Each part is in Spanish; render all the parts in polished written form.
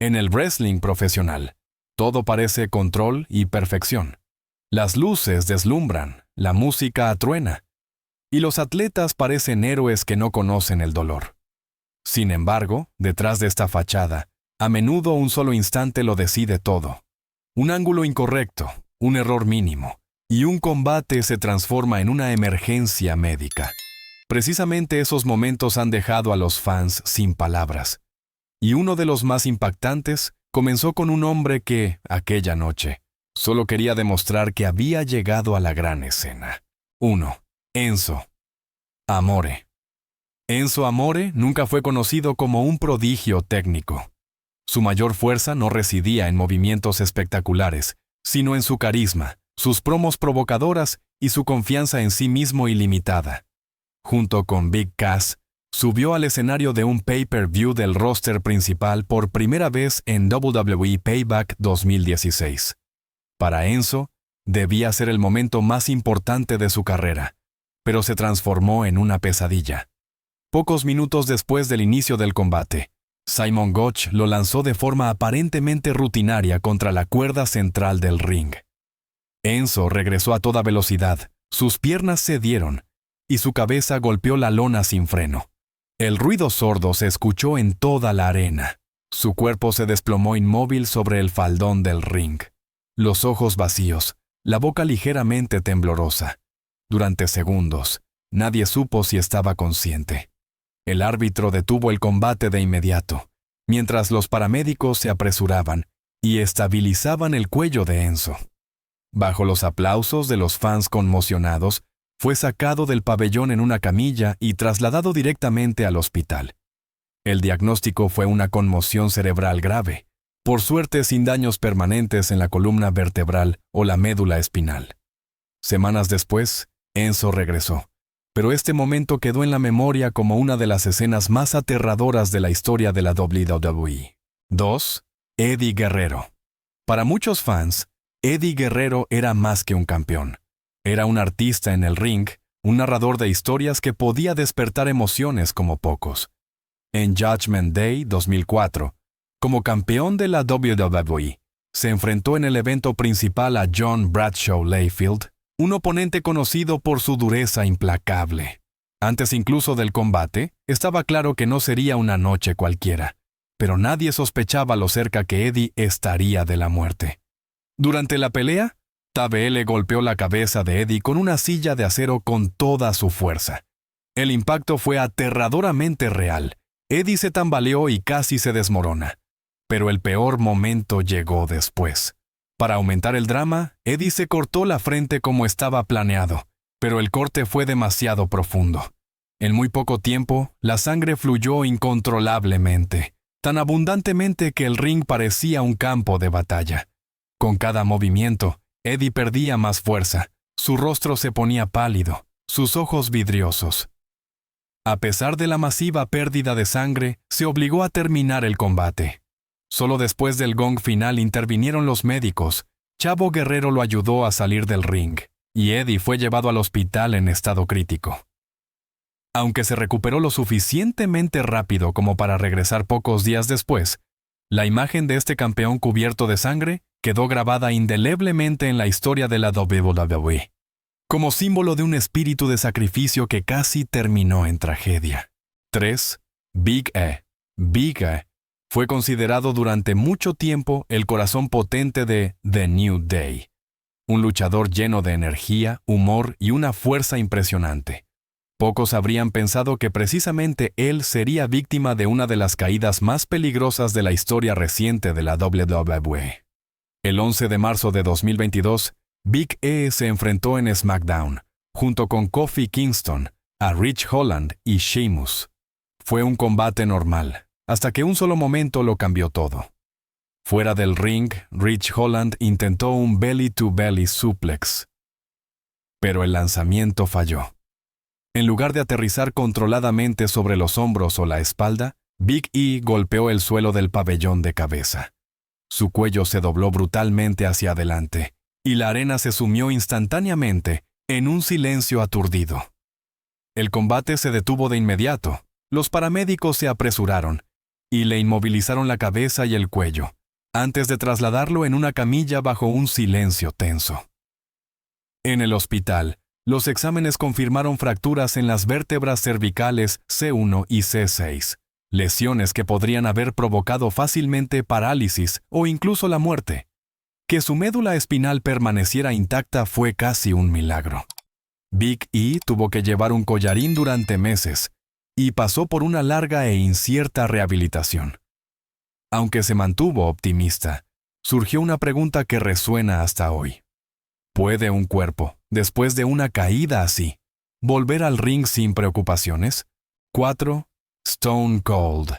En el wrestling profesional, todo parece control y perfección. Las luces deslumbran, la música atruena, y los atletas parecen héroes que no conocen el dolor. Sin embargo, detrás de esta fachada, a menudo un solo instante lo decide todo. Un ángulo incorrecto, un error mínimo, y un combate se transforma en una emergencia médica. Precisamente esos momentos han dejado a los fans sin palabras. Y uno de los más impactantes comenzó con un hombre que, aquella noche, solo quería demostrar que había llegado a la gran escena. 1. Enzo Amore. Enzo Amore nunca fue conocido como un prodigio técnico. Su mayor fuerza no residía en movimientos espectaculares, sino en su carisma, sus promos provocadoras y su confianza en sí mismo ilimitada. Junto con Big Cass, subió al escenario de un pay-per-view del roster principal por primera vez en WWE Payback 2016. Para Enzo, debía ser el momento más importante de su carrera, pero se transformó en una pesadilla. Pocos minutos después del inicio del combate, Simon Gotch lo lanzó de forma aparentemente rutinaria contra la cuerda central del ring. Enzo regresó a toda velocidad, sus piernas cedieron y su cabeza golpeó la lona sin freno. El ruido sordo se escuchó en toda la arena. Su cuerpo se desplomó inmóvil sobre el faldón del ring. Los ojos vacíos, la boca ligeramente temblorosa. Durante segundos, nadie supo si estaba consciente. El árbitro detuvo el combate de inmediato, mientras los paramédicos se apresuraban y estabilizaban el cuello de Enzo. Bajo los aplausos de los fans conmocionados, fue sacado del pabellón en una camilla y trasladado directamente al hospital. El diagnóstico fue una conmoción cerebral grave, por suerte sin daños permanentes en la columna vertebral o la médula espinal. Semanas después, Enzo regresó, pero este momento quedó en la memoria como una de las escenas más aterradoras de la historia de la WWE. 2. Eddie Guerrero. Para muchos fans, Eddie Guerrero era más que un campeón. Era un artista en el ring, un narrador de historias que podía despertar emociones como pocos. En Judgment Day 2004, como campeón de la WWE, se enfrentó en el evento principal a John Bradshaw Layfield, un oponente conocido por su dureza implacable. Antes incluso del combate, estaba claro que no sería una noche cualquiera, pero nadie sospechaba lo cerca que Eddie estaría de la muerte. Durante la pelea, TBL golpeó la cabeza de Eddie con una silla de acero con toda su fuerza. El impacto fue aterradoramente real. Eddie se tambaleó y casi se desmorona. Pero el peor momento llegó después. Para aumentar el drama, Eddie se cortó la frente como estaba planeado, pero el corte fue demasiado profundo. En muy poco tiempo, la sangre fluyó incontrolablemente, tan abundantemente que el ring parecía un campo de batalla. Con cada movimiento, Eddie perdía más fuerza, su rostro se ponía pálido, sus ojos vidriosos. A pesar de la masiva pérdida de sangre, se obligó a terminar el combate. Solo después del gong final intervinieron los médicos. Chavo Guerrero lo ayudó a salir del ring, y Eddie fue llevado al hospital en estado crítico. Aunque se recuperó lo suficientemente rápido como para regresar pocos días después, la imagen de este campeón cubierto de sangre quedó grabada indeleblemente en la historia de la WWE, como símbolo de un espíritu de sacrificio que casi terminó en tragedia. 3. Big E. Big E fue considerado durante mucho tiempo el corazón potente de The New Day, un luchador lleno de energía, humor y una fuerza impresionante. Pocos habrían pensado que precisamente él sería víctima de una de las caídas más peligrosas de la historia reciente de la WWE. El 11 de marzo de 2022, Big E se enfrentó en SmackDown, junto con Kofi Kingston, a Rich Holland y Sheamus. Fue un combate normal, hasta que un solo momento lo cambió todo. Fuera del ring, Rich Holland intentó un belly-to-belly suplex, pero el lanzamiento falló. En lugar de aterrizar controladamente sobre los hombros o la espalda, Big E golpeó el suelo del pabellón de cabeza. Su cuello se dobló brutalmente hacia adelante, y la arena se sumió instantáneamente en un silencio aturdido. El combate se detuvo de inmediato. Los paramédicos se apresuraron, y le inmovilizaron la cabeza y el cuello, antes de trasladarlo en una camilla bajo un silencio tenso. En el hospital, los exámenes confirmaron fracturas en las vértebras cervicales C1 y C6, lesiones que podrían haber provocado fácilmente parálisis o incluso la muerte. Que su médula espinal permaneciera intacta fue casi un milagro. Big E tuvo que llevar un collarín durante meses y pasó por una larga e incierta rehabilitación. Aunque se mantuvo optimista, surgió una pregunta que resuena hasta hoy. ¿Puede un cuerpo, después de una caída así, volver al ring sin preocupaciones? 4. Stone Cold.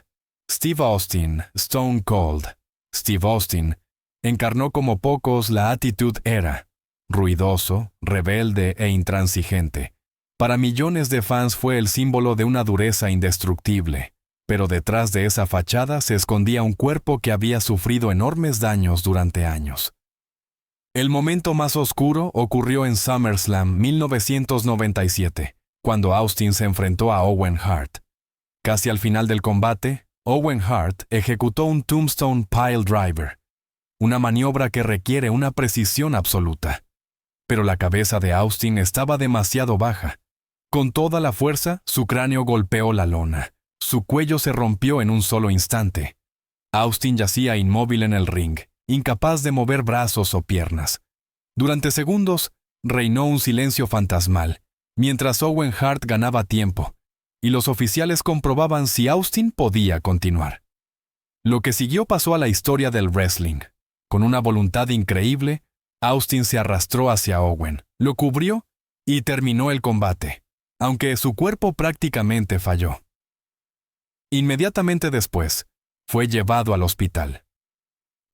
Steve Austin, Stone Cold. Steve Austin encarnó como pocos la Attitude Era, ruidoso, rebelde e intransigente. Para millones de fans fue el símbolo de una dureza indestructible, pero detrás de esa fachada se escondía un cuerpo que había sufrido enormes daños durante años. El momento más oscuro ocurrió en SummerSlam 1997, cuando Austin se enfrentó a Owen Hart. Casi al final del combate, Owen Hart ejecutó un Tombstone Pile Driver, una maniobra que requiere una precisión absoluta. Pero la cabeza de Austin estaba demasiado baja. Con toda la fuerza, su cráneo golpeó la lona. Su cuello se rompió en un solo instante. Austin yacía inmóvil en el ring, incapaz de mover brazos o piernas. Durante segundos, reinó un silencio fantasmal, mientras Owen Hart ganaba tiempo, y los oficiales comprobaban si Austin podía continuar. Lo que siguió pasó a la historia del wrestling. Con una voluntad increíble, Austin se arrastró hacia Owen, lo cubrió y terminó el combate, aunque su cuerpo prácticamente falló. Inmediatamente después, fue llevado al hospital.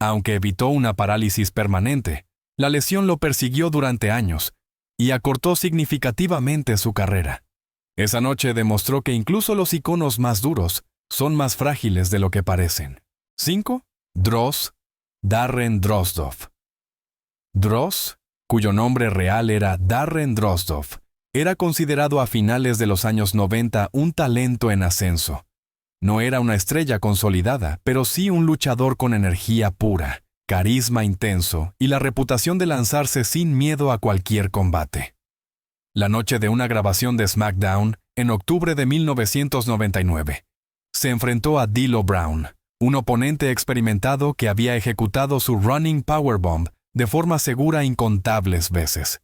Aunque evitó una parálisis permanente, la lesión lo persiguió durante años y acortó significativamente su carrera. Esa noche demostró que incluso los iconos más duros son más frágiles de lo que parecen. 5. Droz, Darren Drozdov. Droz, cuyo nombre real era Darren Drozdov, era considerado a finales de los años 90 un talento en ascenso. No era una estrella consolidada, pero sí un luchador con energía pura, carisma intenso y la reputación de lanzarse sin miedo a cualquier combate. La noche de una grabación de SmackDown, en octubre de 1999, se enfrentó a D'Lo Brown, un oponente experimentado que había ejecutado su Running Powerbomb de forma segura incontables veces.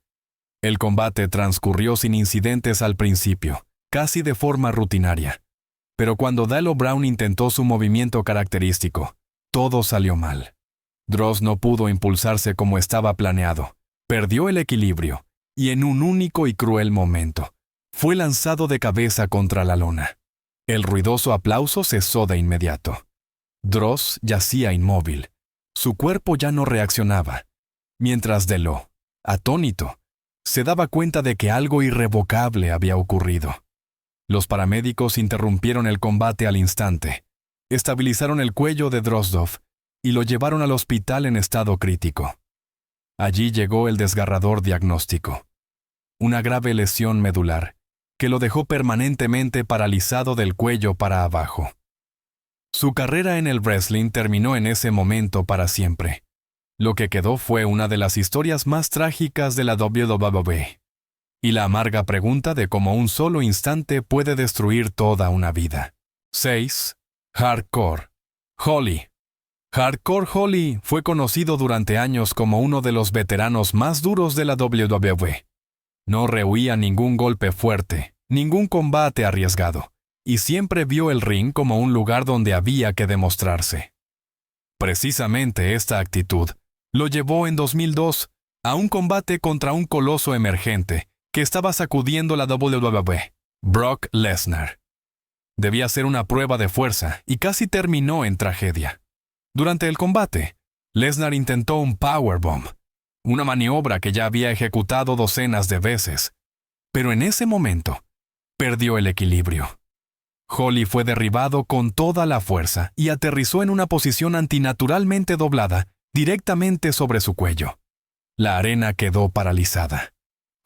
El combate transcurrió sin incidentes al principio, casi de forma rutinaria. Pero cuando D'Lo Brown intentó su movimiento característico, todo salió mal. Droz no pudo impulsarse como estaba planeado, perdió el equilibrio, y en un único y cruel momento, fue lanzado de cabeza contra la lona. El ruidoso aplauso cesó de inmediato. Droz yacía inmóvil. Su cuerpo ya no reaccionaba, mientras D'Lo, atónito, se daba cuenta de que algo irrevocable había ocurrido. Los paramédicos interrumpieron el combate al instante, estabilizaron el cuello de Drozdov y lo llevaron al hospital en estado crítico. Allí llegó el desgarrador diagnóstico: una grave lesión medular, que lo dejó permanentemente paralizado del cuello para abajo. Su carrera en el wrestling terminó en ese momento para siempre. Lo que quedó fue una de las historias más trágicas de la WWE, y la amarga pregunta de cómo un solo instante puede destruir toda una vida. 6. Hardcore Holly. Hardcore Holly fue conocido durante años como uno de los veteranos más duros de la WWE. No rehuía ningún golpe fuerte, ningún combate arriesgado, y siempre vio el ring como un lugar donde había que demostrarse. Precisamente esta actitud lo llevó en 2002 a un combate contra un coloso emergente que estaba sacudiendo la WWE, Brock Lesnar. Debía ser una prueba de fuerza y casi terminó en tragedia. Durante el combate, Lesnar intentó un powerbomb, una maniobra que ya había ejecutado docenas de veces, pero en ese momento perdió el equilibrio. Holly fue derribado con toda la fuerza y aterrizó en una posición antinaturalmente doblada directamente sobre su cuello. La arena quedó paralizada.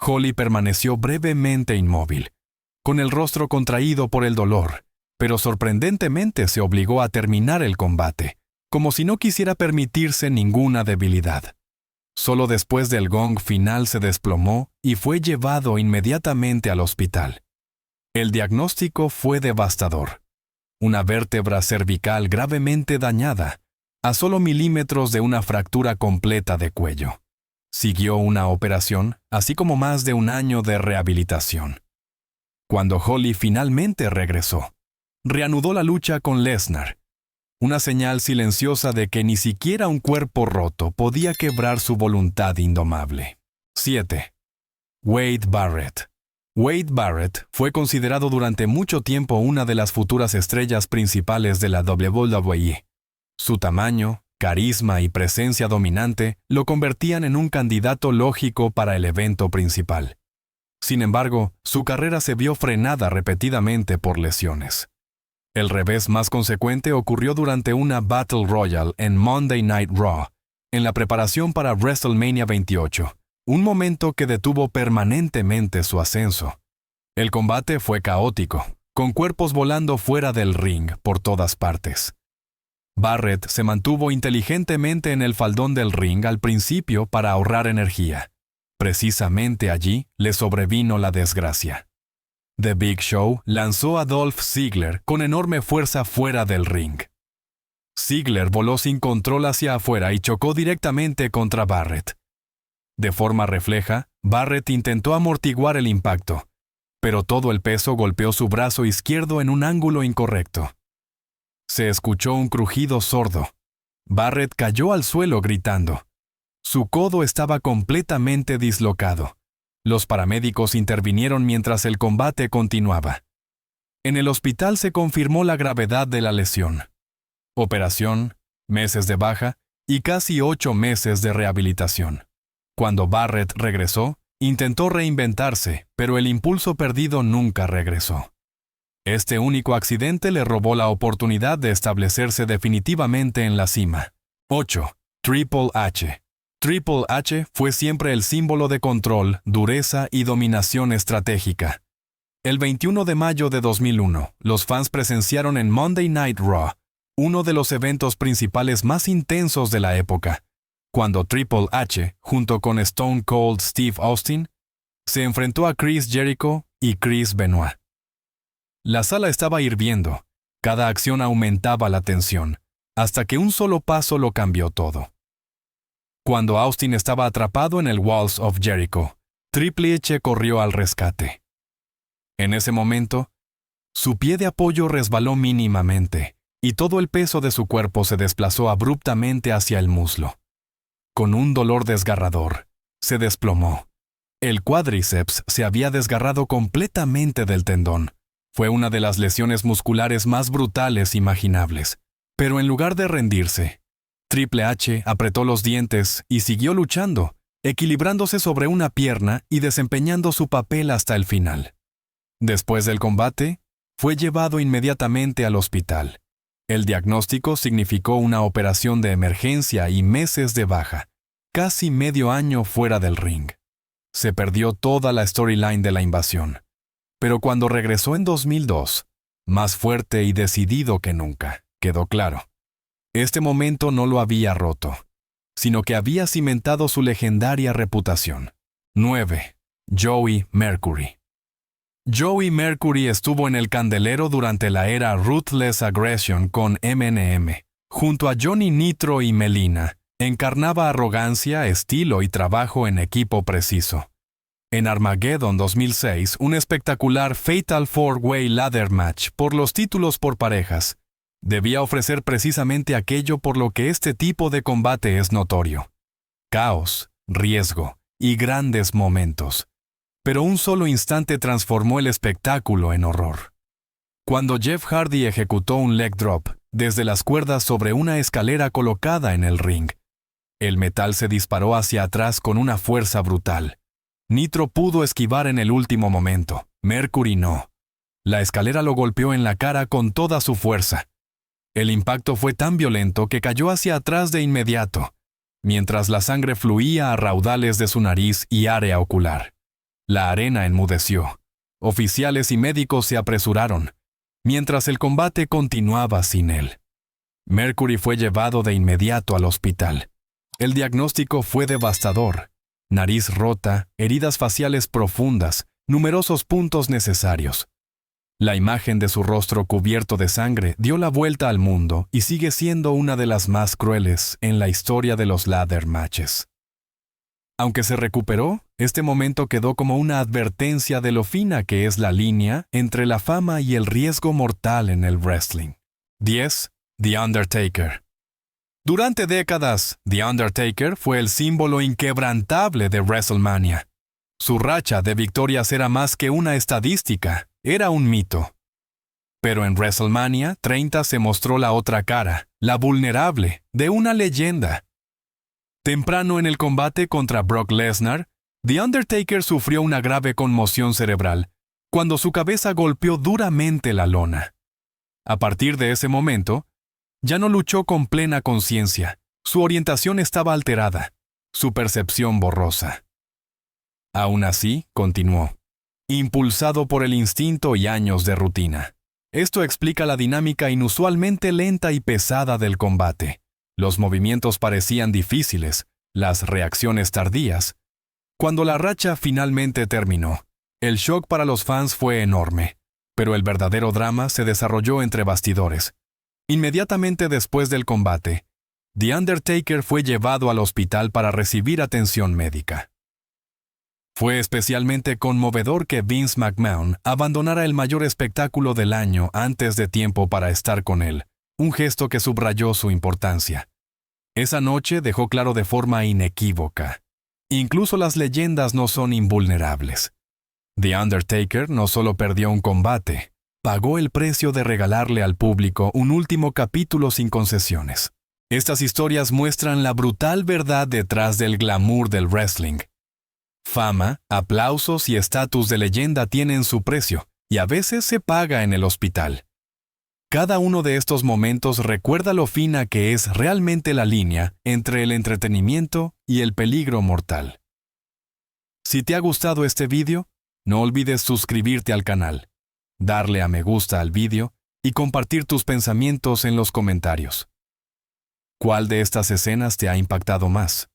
Holly permaneció brevemente inmóvil, con el rostro contraído por el dolor pero sorprendentemente se obligó a terminar el combate, como si no quisiera permitirse ninguna debilidad. Solo después del gong final se desplomó y fue llevado inmediatamente al hospital. El diagnóstico fue devastador. Una vértebra cervical gravemente dañada, a solo milímetros de una fractura completa de cuello. Siguió una operación, así como más de un año de rehabilitación. Cuando Holly finalmente regresó, reanudó la lucha con Lesnar, una señal silenciosa de que ni siquiera un cuerpo roto podía quebrar su voluntad indomable. 7. Wade Barrett. Wade Barrett fue considerado durante mucho tiempo una de las futuras estrellas principales de la WWE. Su tamaño, carisma y presencia dominante lo convertían en un candidato lógico para el evento principal. Sin embargo, su carrera se vio frenada repetidamente por lesiones. El revés más consecuente ocurrió durante una Battle Royale en Monday Night Raw, en la preparación para WrestleMania 28, un momento que detuvo permanentemente su ascenso. El combate fue caótico, con cuerpos volando fuera del ring por todas partes. Barrett se mantuvo inteligentemente en el faldón del ring al principio para ahorrar energía. Precisamente allí le sobrevino la desgracia. The Big Show lanzó a Dolph Ziggler con enorme fuerza fuera del ring. Ziggler voló sin control hacia afuera y chocó directamente contra Barrett. De forma refleja, Barrett intentó amortiguar el impacto, pero todo el peso golpeó su brazo izquierdo en un ángulo incorrecto. Se escuchó un crujido sordo. Barrett cayó al suelo gritando. Su codo estaba completamente dislocado. Los paramédicos intervinieron mientras el combate continuaba. En el hospital se confirmó la gravedad de la lesión. Operación, meses de baja y casi 8 meses de rehabilitación. Cuando Barrett regresó, intentó reinventarse, pero el impulso perdido nunca regresó. Este único accidente le robó la oportunidad de establecerse definitivamente en la cima. 8. Triple H. Triple H fue siempre el símbolo de control, dureza y dominación estratégica. El 21 de mayo de 2001, los fans presenciaron en Monday Night Raw, uno de los eventos principales más intensos de la época, cuando Triple H, junto con Stone Cold Steve Austin, se enfrentó a Chris Jericho y Chris Benoit. La sala estaba hirviendo, cada acción aumentaba la tensión, hasta que un solo paso lo cambió todo. Cuando Austin estaba atrapado en el Walls of Jericho, Triple H corrió al rescate. En ese momento, su pie de apoyo resbaló mínimamente, y todo el peso de su cuerpo se desplazó abruptamente hacia el muslo. Con un dolor desgarrador, se desplomó. El cuádriceps se había desgarrado completamente del tendón. Fue una de las lesiones musculares más brutales imaginables. Pero en lugar de rendirse, Triple H apretó los dientes y siguió luchando, equilibrándose sobre una pierna y desempeñando su papel hasta el final. Después del combate, fue llevado inmediatamente al hospital. El diagnóstico significó una operación de emergencia y meses de baja, casi medio año fuera del ring. Se perdió toda la storyline de la invasión. Pero cuando regresó en 2002, más fuerte y decidido que nunca, quedó claro. Este momento no lo había roto, sino que había cimentado su legendaria reputación. 9. Joey Mercury. Joey Mercury estuvo en el candelero durante la era Ruthless Aggression con M&M. Junto a Johnny Nitro y Melina, encarnaba arrogancia, estilo y trabajo en equipo preciso. En Armageddon 2006, un espectacular Fatal 4-Way Ladder Match por los títulos por parejas, debía ofrecer precisamente aquello por lo que este tipo de combate es notorio: caos, riesgo y grandes momentos. Pero un solo instante transformó el espectáculo en horror. Cuando Jeff Hardy ejecutó un leg drop desde las cuerdas sobre una escalera colocada en el ring, el metal se disparó hacia atrás con una fuerza brutal. Nitro pudo esquivar en el último momento, Mercury no. La escalera lo golpeó en la cara con toda su fuerza. El impacto fue tan violento que cayó hacia atrás de inmediato, mientras la sangre fluía a raudales de su nariz y área ocular. La arena enmudeció. Oficiales y médicos se apresuraron. mientras el combate continuaba sin él. Mercury fue llevado de inmediato al hospital. El diagnóstico fue devastador: nariz rota, heridas faciales profundas, numerosos puntos necesarios. La imagen de su rostro cubierto de sangre dio la vuelta al mundo y sigue siendo una de las más crueles en la historia de los ladder matches. Aunque se recuperó, este momento quedó como una advertencia de lo fina que es la línea entre la fama y el riesgo mortal en el wrestling. 10. The Undertaker. Durante décadas, The Undertaker fue el símbolo inquebrantable de WrestleMania. Su racha de victorias era más que una estadística, era un mito. Pero en WrestleMania 30 se mostró la otra cara, la vulnerable, de una leyenda. Temprano en el combate contra Brock Lesnar, The Undertaker sufrió una grave conmoción cerebral cuando su cabeza golpeó duramente la lona. A partir de ese momento, ya no luchó con plena conciencia. Su orientación estaba alterada, su percepción borrosa. Aún así, continuó, impulsado por el instinto y años de rutina. Esto explica la dinámica inusualmente lenta y pesada del combate. Los movimientos parecían difíciles, las reacciones tardías. Cuando la racha finalmente terminó, el shock para los fans fue enorme, pero el verdadero drama se desarrolló entre bastidores. Inmediatamente después del combate, The Undertaker fue llevado al hospital para recibir atención médica. Fue especialmente conmovedor que Vince McMahon abandonara el mayor espectáculo del año antes de tiempo para estar con él, un gesto que subrayó su importancia. Esa noche dejó claro de forma inequívoca: incluso las leyendas no son invulnerables. The Undertaker no solo perdió un combate, pagó el precio de regalarle al público un último capítulo sin concesiones. Estas historias muestran la brutal verdad detrás del glamour del wrestling. Fama, aplausos y estatus de leyenda tienen su precio, y a veces se paga en el hospital. Cada uno de estos momentos recuerda lo fina que es realmente la línea entre el entretenimiento y el peligro mortal. Si te ha gustado este vídeo, no olvides suscribirte al canal, darle a me gusta al vídeo y compartir tus pensamientos en los comentarios. ¿Cuál de estas escenas te ha impactado más?